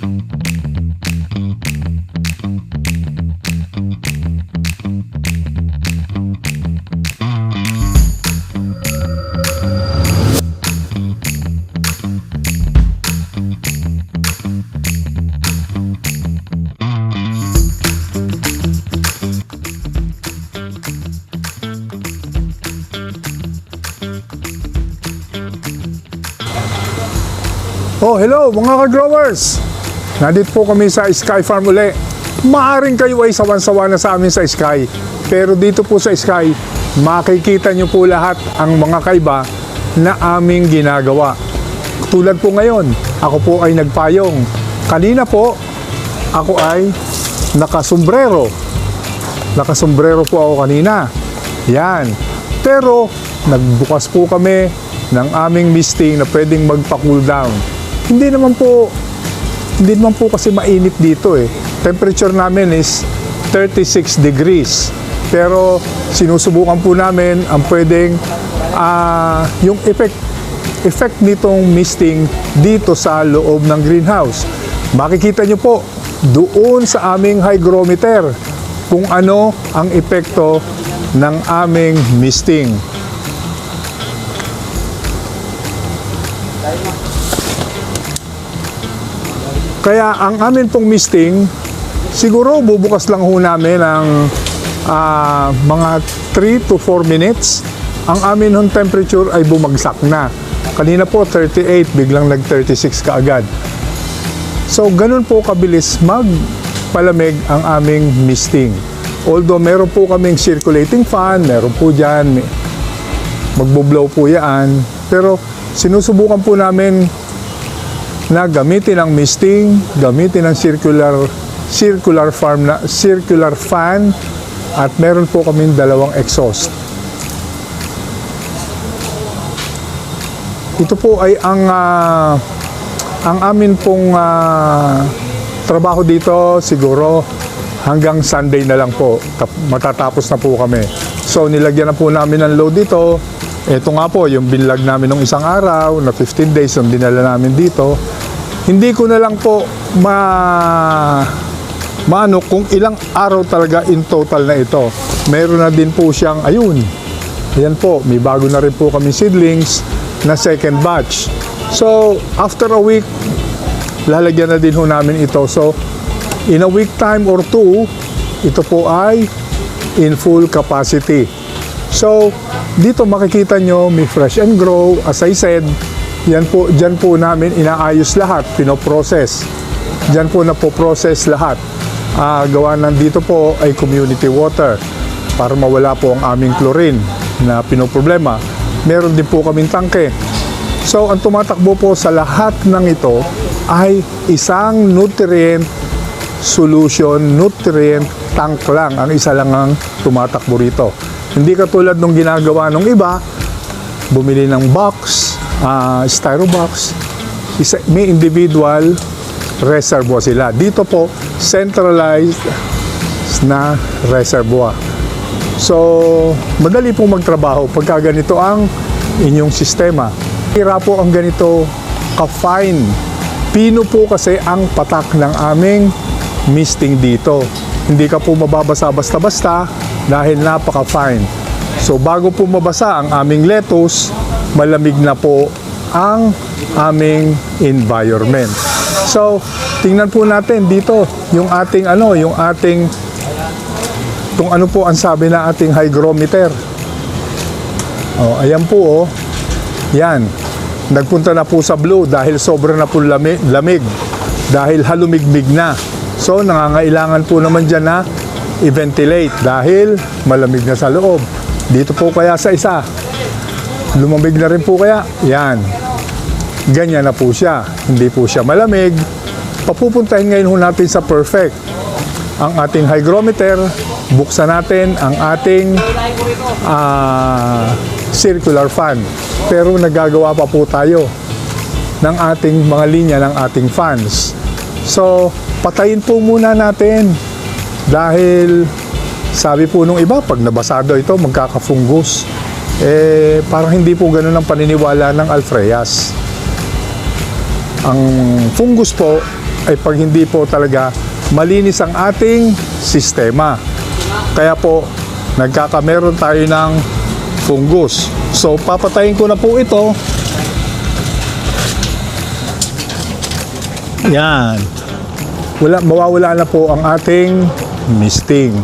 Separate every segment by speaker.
Speaker 1: Oh, hello mga ka-growers! Nandito po kami sa Sky Farm uli. Maaring kayo ay sawan-sawa na sa amin sa Sky. Pero dito po sa Sky, makikita nyo po lahat ang mga kaiba na aming ginagawa. Tulad po ngayon, ako po ay nagpayong. Kanina po, ako ay nakasombrero. Nakasombrero po ako kanina. Yan. Pero, nagbukas po kami ng aming misting na pwedeng magpa-cool down. Hindi naman po kasi mainit dito eh. Temperature namin is 36 degrees. Pero sinusubukan po namin ang pwedeng yung effect nitong misting dito sa loob ng greenhouse. Makikita nyo po doon sa aming hygrometer kung ano ang epekto ng aming misting. Kaya ang amin pong misting, siguro bubukas lang ho namin ng mga 3 to 4 minutes. Ang amin hong temperature ay bumagsak na. Kanina po 38, biglang nag-36 kaagad. So ganun po kabilis magpalamig ang aming misting. Although meron po kaming circulating fan, meron po dyan, magbo-blow po yan. Pero sinusubukan po namin na gamitin ang misting, gamitin ang circular fan at meron po kaming dalawang exhaust. Ito po ay ang amin pong trabaho dito siguro hanggang Sunday na lang po. Matatapos na po kami. So nilagyan na po namin ng load dito. Ito nga po, yung binlag namin ng isang araw na 15 days yung dinala namin dito. Hindi ko na lang po maano kung ilang araw talaga in total na ito. Meron na din po siyang, ayun, ayan po, may bago na rin po kami seedlings na second batch. So, after a week, lalagyan na din ho namin ito. So, in a week time or two, ito po ay in full capacity. So, dito makikita nyo, may fresh and grow. As I said, dyan po namin inaayos lahat, pinoprocess. Dyan po napoprocess lahat. Gawa ng dito po ay community water para mawala po ang aming chlorine na pinoproblema. Meron din po kaming tangke. So, ang tumatakbo po sa lahat ng ito ay isang nutrient solution, nutrient tank lang. Ang isa lang ang tumatakbo rito. Hindi katulad nung ginagawa nung iba, bumili ng box, styro box, may individual reservoir sila. Dito po, centralized na reservoir. So, madali pong magtrabaho pagka ganito ang inyong sistema. Hira po ang ganito ka-fine. Pino po kasi ang patak ng aming misting dito. Hindi ka po mababasa basta-basta dahil napaka-fine. So bago po mabasa ang aming lettuce, malamig na po ang aming environment. So tingnan po natin dito yung ating kung ano po ang sabi na ating hygrometer. Oh, ayan po oh. Yan. Nagpunta na po sa blue dahil sobra na po lamig. Dahil halumigmig na. So nangangailangan po naman dyan na i-ventilate dahil malamig na sa loob. Dito po kaya sa isa, lumamig na rin po kaya, yan. Ganyan na po siya. Hindi po siya malamig. Papupuntahin ngayon ho natin sa perfect. Ang ating hygrometer, buksan natin ang ating circular fan. Pero nagagawa pa po tayo ng ating mga linya ng ating fans. So, patayin po muna natin. Dahil sabi po nung iba, pag nabasado ito, magkakafungus. Parang hindi po ganun ang paniniwala ng Alfreas. Ang fungus po ay pag hindi po talaga malinis ang ating sistema. Kaya po, nagkakameron tayo ng fungus. So, papatayin ko na po ito. Yan. Mawawala na po ang ating misting.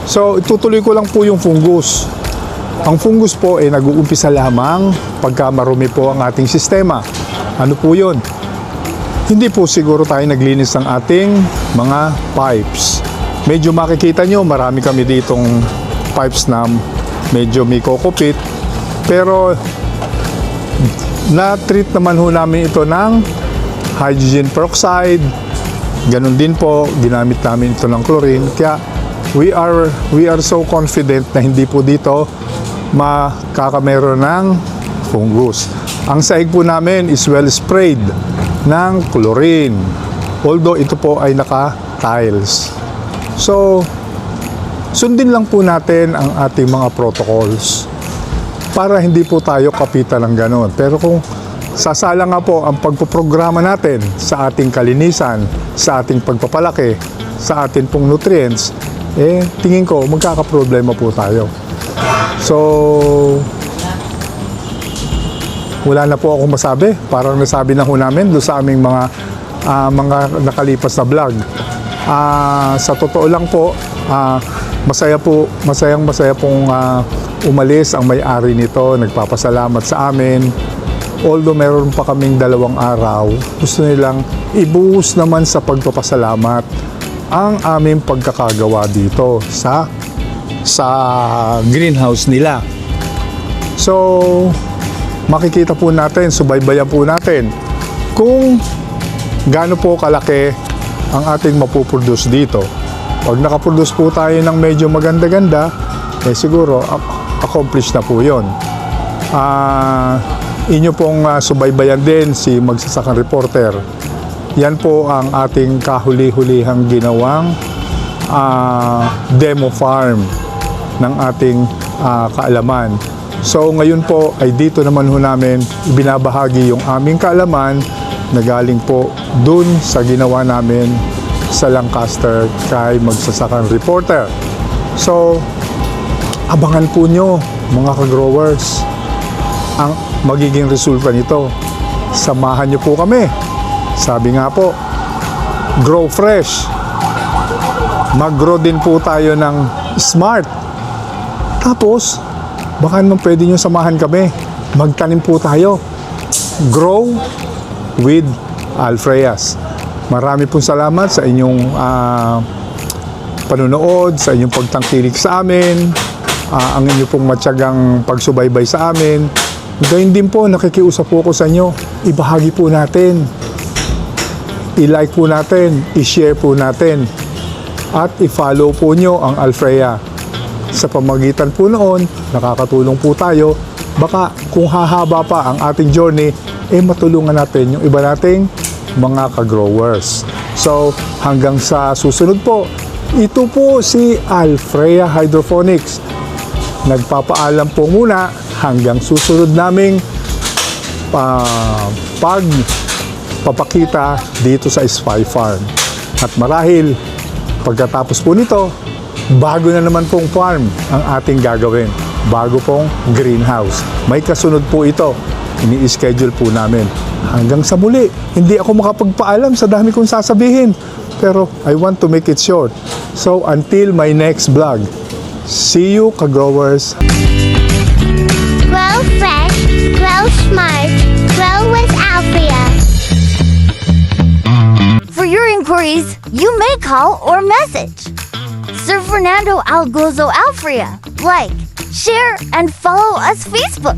Speaker 1: So, itutuloy ko lang po yung fungus. Ang fungus po ay nag-uumpisa lamang pagka marumi po ang ating sistema. Ano po yun? Hindi po siguro tayo naglinis ng ating mga pipes. Medyo makikita nyo, marami kami ditong pipes na medyo may kokopit. Pero, na-treat naman ho namin ito ng hydrogen peroxide. Ganun din po, ginamit namin ito ng chlorine. Kaya, we are so confident na hindi po dito makakameron ng fungus. Ang sahig po namin is well sprayed ng chlorine. Although ito po ay naka-tiles. So, sundin lang po natin ang ating mga protocols para hindi po tayo kapitan ng ganon. Pero kung sasala nga po ang pagpoprograma natin sa ating kalinisan, sa ating pagpapalaki, sa ating pong nutrients, tingin ko magkakaproblema po tayo. So, wala na po akong masabi. Parang nasabi na ho namin doon sa aming mga nakalipas na vlog. Sa totoo lang po, masaya pong umalis ang may-ari nito. Nagpapasalamat sa amin. Although meron pa kaming 2 araw, gusto nilang ibuhos naman sa pagpapasalamat ang aming pagkakagawa dito sa greenhouse nila. So, makikita po natin, subaybayan po natin kung gaano po kalaki ang ating mapuproduce dito. Pag nakaproduce po tayo ng medyo maganda-ganda, siguro accomplish na po yun. Inyo pong subaybayan din si Magsasakang Reporter. Yan po ang ating kahuli-hulihang ginawang demo farm ng ating kaalaman. So ngayon po ay dito naman ho namin ibinabahagi yung aming kaalaman na galing po dun sa ginawa namin sa Lancaster kay Magsasakang Reporter. So abangan po nyo mga ka-growers ang magiging resulta nito. Samahan nyo po kami. Sabi nga po, grow fresh. Mag-grow din po tayo ng smart. Tapos, baka naman pwede nyo samahan kami. Magtanim po tayo. Grow with Alfreas. Marami pong salamat sa inyong panunood, sa inyong pagtangkilik sa amin, ang inyong pong matyagang pagsubaybay sa amin. Gayun din po, nakikiusap po ako sa inyo. Ibahagi po natin. I-like po natin. I-share po natin. At i-follow po nyo ang Alfrea. Sa pamagitan po noon, nakakatulong po tayo. Baka kung hahaba pa ang ating journey, matulungan natin yung iba nating mga ka-growers. So, hanggang sa susunod po, ito po si Alfrea Hydroponics. Nagpapaalam po muna hanggang susunod naming pagpapakita dito sa Spy Farm. At marahil, pagkatapos po nito, bago na naman pong farm ang ating gagawin. Bago pong greenhouse. May kasunod po ito. Ini-schedule po namin. Hanggang sa muli, hindi ako makapagpaalam sa dami kong sasabihin. Pero I want to make it short. So until my next vlog, see you, ka-growers.
Speaker 2: Grow fresh, grow smart, grow with Alfrea. For your inquiries, you may call or message Sir Fernando Algozo Alfrea. Like, share, and follow us Facebook.